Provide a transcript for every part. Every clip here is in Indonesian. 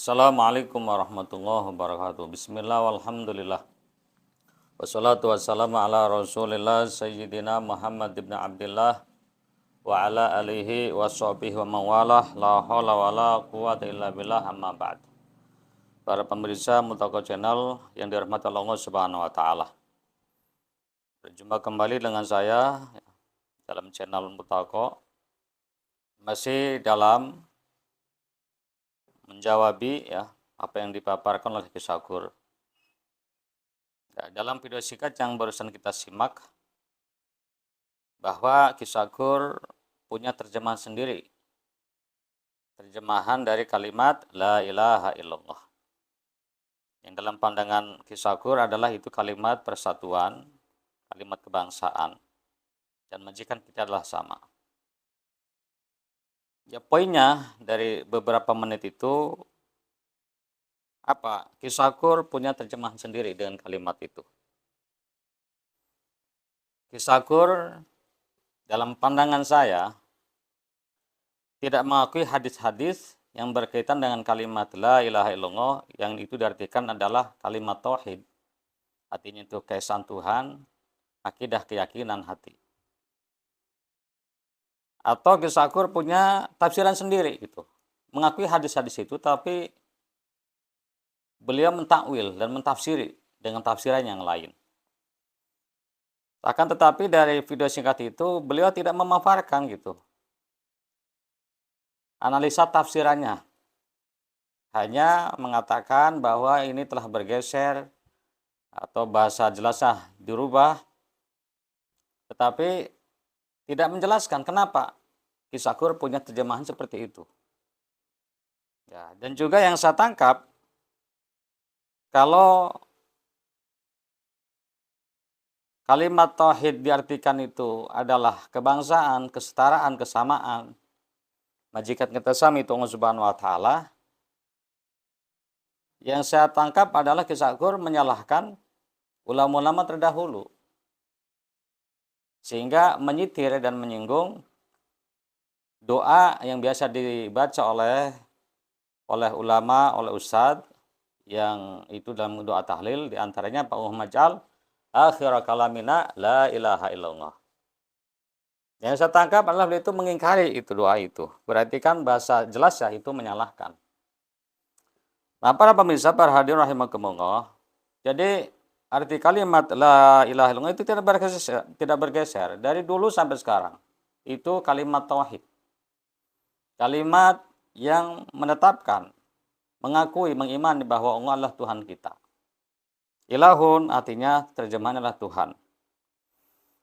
Assalamualaikum warahmatullahi wabarakatuh. Bismillah walhamdulillah. Wassalatu wassalamu ala rasulillah sayyidina Muhammad ibn Abdullah wa ala alihi wa sahbihi wa mawalah la hawla wa la quwata illa billah amma ba'd. Para pemirsa Mutaqo Channel yang dirahmati Allah Subhanahu wa taala. Berjumpa kembali dengan saya dalam channel Mutaqo, masih dalam menjawabi apa yang dipaparkan oleh Kisakur. Dalam video singkat yang barusan kita simak, bahwa Kisakur punya terjemahan sendiri, terjemahan dari kalimat La ilaha illallah, yang dalam pandangan Kisakur adalah itu kalimat persatuan, kalimat kebangsaan, dan majikan kita adalah sama. Ya, poinnya dari beberapa menit itu apa? Kisakur punya terjemahan sendiri dengan kalimat itu. Kisakur dalam pandangan saya tidak mengakui hadis-hadis yang berkaitan dengan kalimat La ilaha illallah, yang itu diartikan adalah kalimat tauhid. Artinya itu keesaan Tuhan, akidah keyakinan hati. Atau Kisakur punya tafsiran sendiri gitu. Mengakui hadis-hadis itu, tapi beliau mentakwil dan mentafsiri dengan tafsiran yang lain. Akan tetapi dari video singkat itu beliau tidak memaparkan gitu analisa tafsirannya. Hanya mengatakan bahwa ini telah bergeser atau bahasa jelasnya dirubah, tetapi tidak menjelaskan kenapa Kisakur punya terjemahan seperti itu. Ya, dan juga yang saya tangkap, kalau kalimat tauhid diartikan itu adalah kebangsaan, kesetaraan, kesamaan, majikan kita sami itu Allah Subhanahu wa taala, yang saya tangkap adalah Kisakur menyalahkan ulama-ulama terdahulu, sehingga menyitir dan menyinggung doa yang biasa dibaca oleh ulama, oleh ustadz, yang itu dalam doa tahlil, diantaranya Allahumma ja'al akhir kalamina la ilaha illallah. Yang saya tangkap adalah beliau itu mengingkari itu doa itu. Berarti kan bahasa jelas ya itu menyalahkan. Nah, para pemirsa, para hadirin rahimakumullah, jadi arti kalimat la ilaha illallah itu tidak bergeser dari dulu sampai sekarang. Itu kalimat tauhid. Kalimat yang menetapkan, mengakui, mengimani bahwa Allah adalah Tuhan kita. Ilahun artinya terjemahannya adalah Tuhan.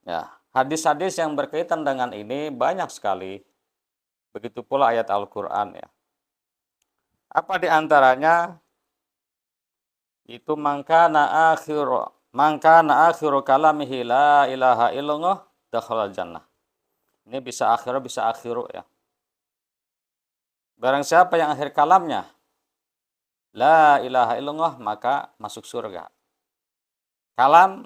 Ya, hadis-hadis yang berkaitan dengan ini banyak sekali. Begitu pula ayat Al-Qur'an ya. Apa di antaranya? Itu mangkana akhiru kalamihi la ilaha illallah dakhala jannah. Ini bisa akhiru ya. Barang siapa yang akhir kalamnya la ilaha illallah, maka masuk surga. Kalam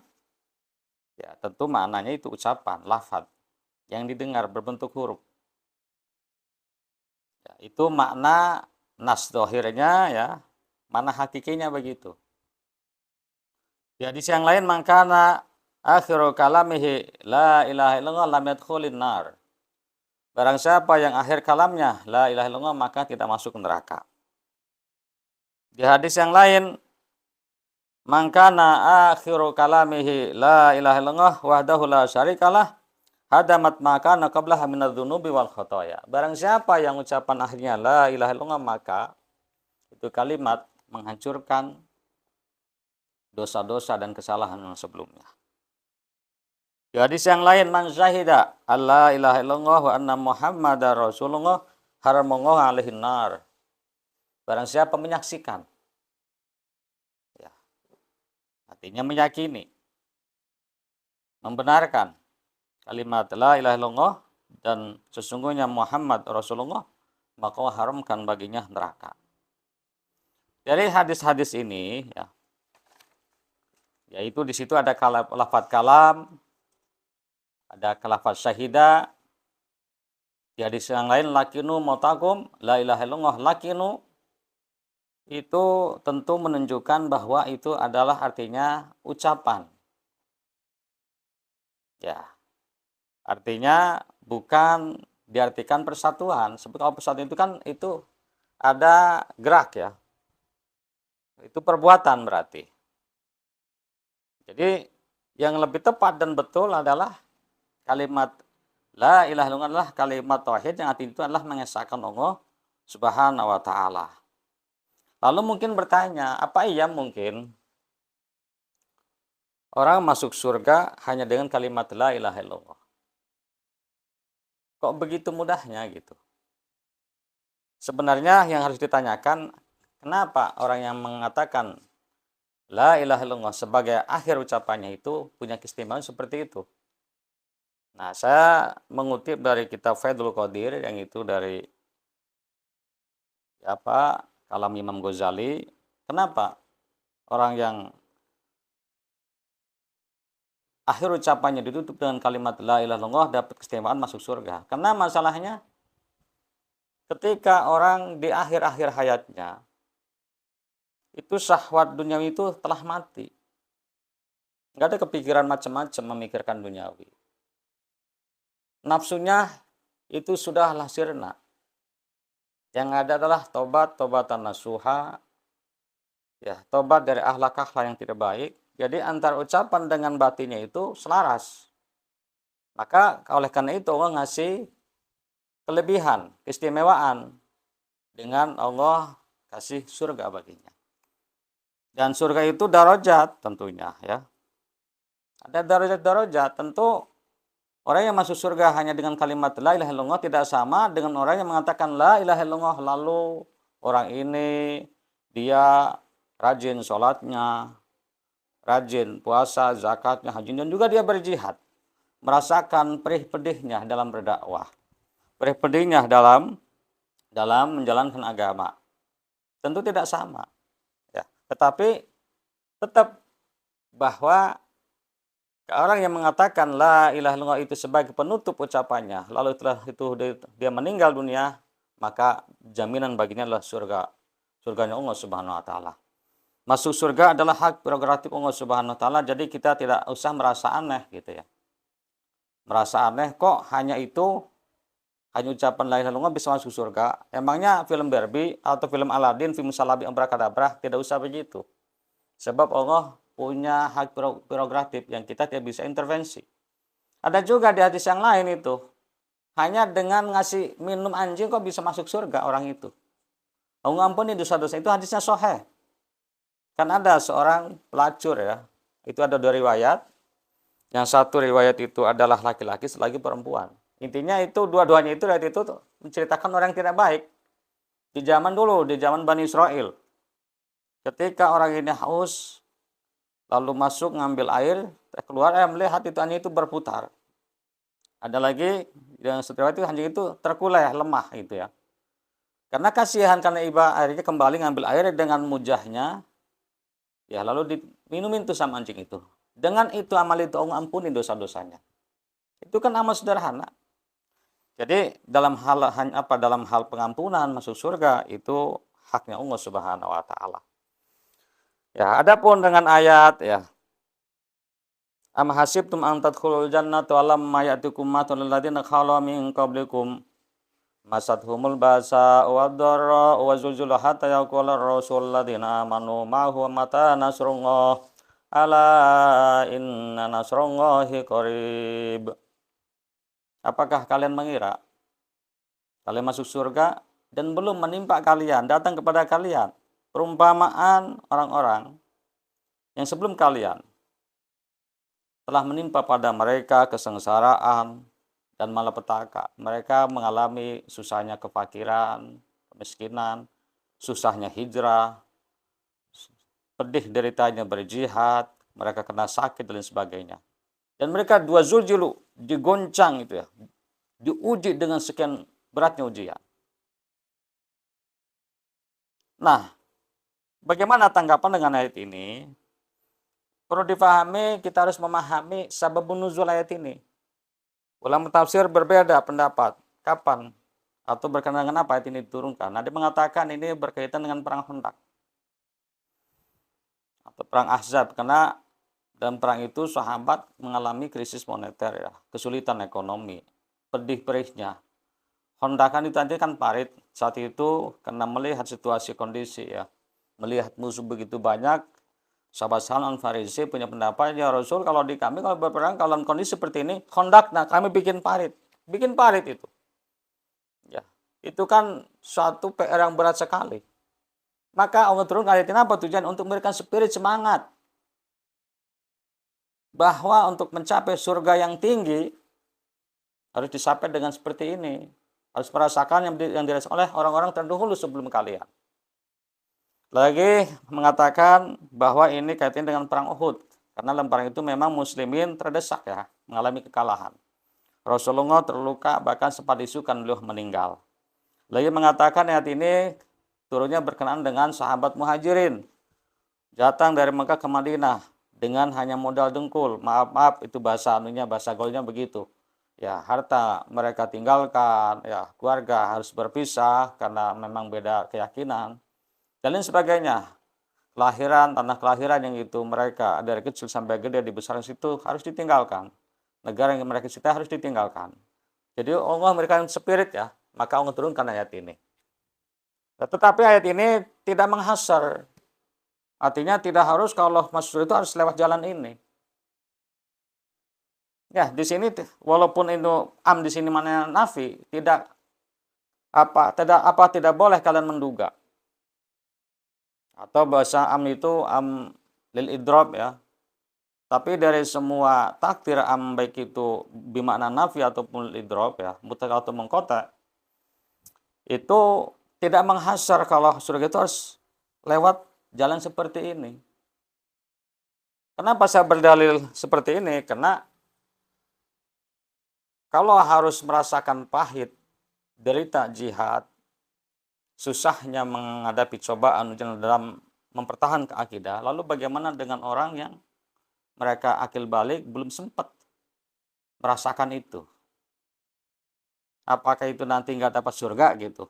ya tentu maknanya itu ucapan, lafaz yang didengar berbentuk huruf. Ya, itu makna nas dohirnya ya, mana hakikinya begitu. Di hadis yang lain, mangkana akhiru kalamihi la ilaha illallah lam yadkhulin nar. Barang siapa yang akhir kalamnya la ilaha illallah, maka tidak masuk neraka. Di hadis yang lain, mangkana akhiru kalamihi la ilaha illallah wahdahu la syarikalah hadamat makana qablaha minadz-dzunubi wal khotoya. Barang siapa yang ucapan akhirnya la ilaha illallah, maka itu kalimat menghancurkan dosa-dosa dan kesalahan yang sebelumnya. Di hadis yang lain, man syahida alla ilaha illallah wa anna muhammadar rasulullah haramallahu alaihin nar. Barang siapa menyaksikan, ya, artinya meyakini, membenarkan kalimat la ilaha illallah dan sesungguhnya Muhammad Rasulullah, maka Allah haramkan baginya neraka. Dari hadis-hadis ini ya, yaitu di situ ada lafaz kalam, ada lafaz syahida. Di hadis yang lain lakinu motakum la ilaha illallah lakinu. itu tentu menunjukkan bahwa itu adalah artinya ucapan. Ya, artinya bukan diartikan persatuan. Sebab kalau persatuan itu kan itu ada gerak ya. Itu perbuatan berarti. Jadi yang lebih tepat dan betul adalah kalimat la ilaha illallah adalah kalimat tauhid yang artinya itu adalah mengesahkan Allah Subhanahu wa taala. Lalu mungkin bertanya, apa iya mungkin orang masuk surga hanya dengan kalimat la ilaha illallah? Kok begitu mudahnya gitu? Sebenarnya yang harus ditanyakan, kenapa orang yang mengatakan la ilaha illallah sebagai akhir ucapannya itu punya keistimewaan seperti itu? Nah, saya mengutip dari kitab Faidul Qadir yang itu dari kalam Imam Ghazali. Kenapa orang yang akhir ucapannya ditutup dengan kalimat la ilaha illallah dapat keistimewaan masuk surga? Karena masalahnya ketika orang di akhir-akhir hayatnya itu syahwat duniawi itu telah mati. Nggak ada kepikiran macam-macam memikirkan duniawi. Nafsunya itu sudahlah sirna. Yang ada adalah tobatan nasuha, ya, tobat dari akhlak-akhlak yang tidak baik. Jadi antara ucapan dengan batinnya itu selaras. Maka oleh karena itu Allah ngasih kelebihan, keistimewaan dengan Allah kasih surga baginya. Dan surga itu darajat tentunya ya. Ada darajat-darajat. Tentu orang yang masuk surga hanya dengan kalimat la ilaha illallah tidak sama dengan orang yang mengatakan la ilaha illallah lalu orang ini dia rajin sholatnya, rajin puasa, zakatnya, haji, dan juga dia berjihad. Merasakan perih-pedihnya dalam berdakwah, perih-pedihnya dalam menjalankan agama. Tentu tidak sama. Ya. Tetapi tetap bahwa orang yang mengatakan la ilaha illallah itu sebagai penutup ucapannya, lalu setelah itu dia meninggal dunia, maka jaminan baginya adalah surganya Allah Subhanahu wa taala. Masuk surga adalah hak prerogatif Allah Subhanahu wa taala, jadi kita tidak usah merasa aneh gitu ya. Merasa aneh kok hanya ucapan la ilaha illallah bisa masuk surga. Emangnya film Barbie atau film Aladdin, film Salabi Abrakadabra tidak usah begitu. Sebab Allah punya hak prerogatif yang kita tidak bisa intervensi. Ada juga di hadis yang lain itu, hanya dengan ngasih minum anjing kok bisa masuk surga orang itu. Allah ampuni dosa-dosa, itu hadisnya sahih. Kan ada seorang pelacur ya, itu ada dua riwayat. Yang satu riwayat itu adalah laki-laki, lagi perempuan. Intinya itu dua-duanya itu riwayat itu menceritakan orang yang tidak baik. Di zaman dulu, di zaman Bani Israel. Ketika orang ini haus, lalu masuk ngambil air, keluar melihat itu anjing itu berputar. Ada lagi yang riwayat itu anjing itu terkulai, lemah gitu ya. Karena kasihan karena iba akhirnya kembali ngambil air dengan mujahnya. Ya, lalu diminumin tuh sama anjing itu. Dengan itu amal itu Allah ampuni dosa-dosanya. Itu kan amal sederhana. Jadi dalam hal pengampunan masuk surga itu haknya Allah Subhanahu wa taala. Ya, adapun dengan ayat ya. Am hasibtum an tadkhulul jannata wa lam ya'tikum mathal ladzina khalu min qablikum masathumul basa wad-dharra wa zulzulu hatta yaqula ar-rasul ladzina amanu ma'hu mata nasrullah ala inna nasrullahi qarib. Apakah kalian mengira kalian masuk surga dan belum menimpa kalian, datang kepada kalian perumpamaan orang-orang yang sebelum kalian telah menimpa pada mereka kesengsaraan dan malapetaka. Mereka mengalami susahnya kefakiran, kemiskinan, susahnya hijrah, pedih deritanya berjihad, mereka kena sakit dan sebagainya. Dan mereka dua zuljilu, digoncang itu ya, diuji dengan sekian beratnya ujian. Nah, bagaimana tanggapan dengan ayat ini? Perlu dipahami, kita harus memahami sababun nuzul ayat ini. Ulama tafsir berbeda pendapat kapan atau berkenaan dengan apa ayat ini diturunkan. Ada yang mengatakan ini berkaitan dengan perang Khandaq. atau perang Ahzab, karena dalam perang itu sahabat mengalami krisis moneter ya, kesulitan ekonomi, pedih perihnya. Hondakan itu nanti kan parit saat itu karena melihat situasi kondisi ya, melihat musuh begitu banyak. Sahabat Salman Farisi punya pendapat, ya Rasul, kalau di kami kalau berperang kalau dalam kondisi seperti ini, hondak, nah kami bikin parit itu. Ya, itu kan suatu PR yang berat sekali. Maka Allah turun ayat ini apa tujuan? Untuk memberikan spirit semangat bahwa untuk mencapai surga yang tinggi harus dicapai dengan seperti ini. Harus merasakan yang dirasakan oleh orang-orang terdahulu sebelum kalian. Lagi mengatakan bahwa ini kaitannya dengan perang Uhud. Karena dalam perang itu memang muslimin terdesak ya, mengalami kekalahan. Rasulullah terluka, bahkan sempat disukan beliau meninggal. Lagi mengatakan ayat ini turunnya berkenaan dengan sahabat muhajirin. Datang dari Mekah ke Madinah dengan hanya modal dengkul. Maaf, itu bahasa gaulnya begitu. Ya, harta mereka tinggalkan, ya, keluarga harus berpisah karena memang beda keyakinan. Dan lain sebagainya. Tanah kelahiran yang itu mereka dari kecil sampai gede dibesarkan situ harus ditinggalkan. Negara yang mereka cintai harus ditinggalkan. Jadi Allah memberikan spirit ya, maka Allah turunkan ayat ini. Tetapi ayat ini tidak menghasar. Artinya tidak harus kalau masuk itu harus lewat jalan ini. Ya, di sini walaupun itu di sini mana nafi, tidak boleh kalian menduga. Atau bahasa itu lil idrob ya. Tapi dari semua takdir baik itu bimakna nafi ataupun lil idrob ya, mutlak atau mengkota, itu tidak menghasar kalau surga itu harus lewat jalan seperti ini. Kenapa saya berdalil seperti ini? Karena kalau harus merasakan pahit, derita jihad, susahnya menghadapi cobaan dalam mempertahankan akidah, lalu bagaimana dengan orang yang mereka akil balik belum sempat merasakan itu? Apakah itu nanti nggak dapat surga gitu?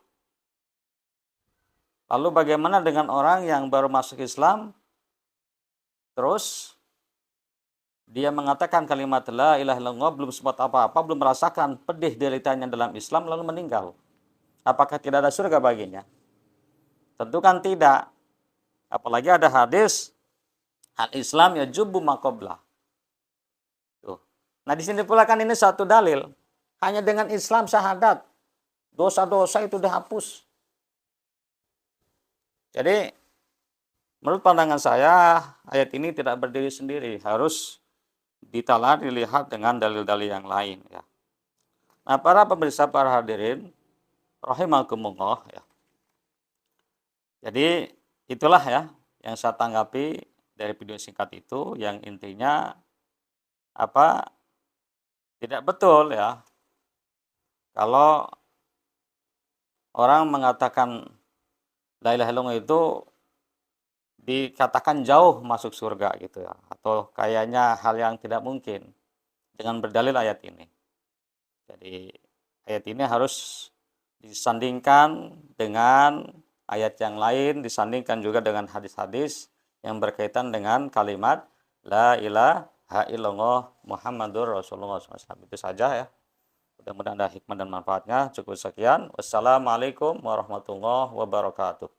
Lalu bagaimana dengan orang yang baru masuk Islam, terus dia mengatakan kalimat la ilaha illallah, belum sempat apa-apa, belum merasakan pedih deritanya dalam Islam, lalu meninggal? Apakah tidak ada surga baginya? Tentu kan tidak. Apalagi ada hadis al-Islam ya jubu maqoblah. Tuh. Nah di sini pula kan ini satu dalil. Hanya dengan Islam syahadat, dosa-dosa itu dihapus. Jadi menurut pandangan saya ayat ini tidak berdiri sendiri, harus ditelah dilihat dengan dalil-dalil yang lain ya. Nah para pemirsa, para hadirin rahimakumullah ya. Jadi itulah ya yang saya tanggapi dari video singkat itu, yang intinya tidak betul ya kalau orang mengatakan la ilaha illallah itu dikatakan jauh masuk surga gitu ya, atau kayaknya hal yang tidak mungkin dengan berdalil ayat ini. Jadi ayat ini harus disandingkan dengan ayat yang lain, disandingkan juga dengan hadis-hadis yang berkaitan dengan kalimat la ilaha illallah Muhammadur Rasulullah SAW. Itu saja ya. Mudah-mudahan ada hikmah dan manfaatnya. Cukup sekian. Wassalamualaikum warahmatullahi wabarakatuh.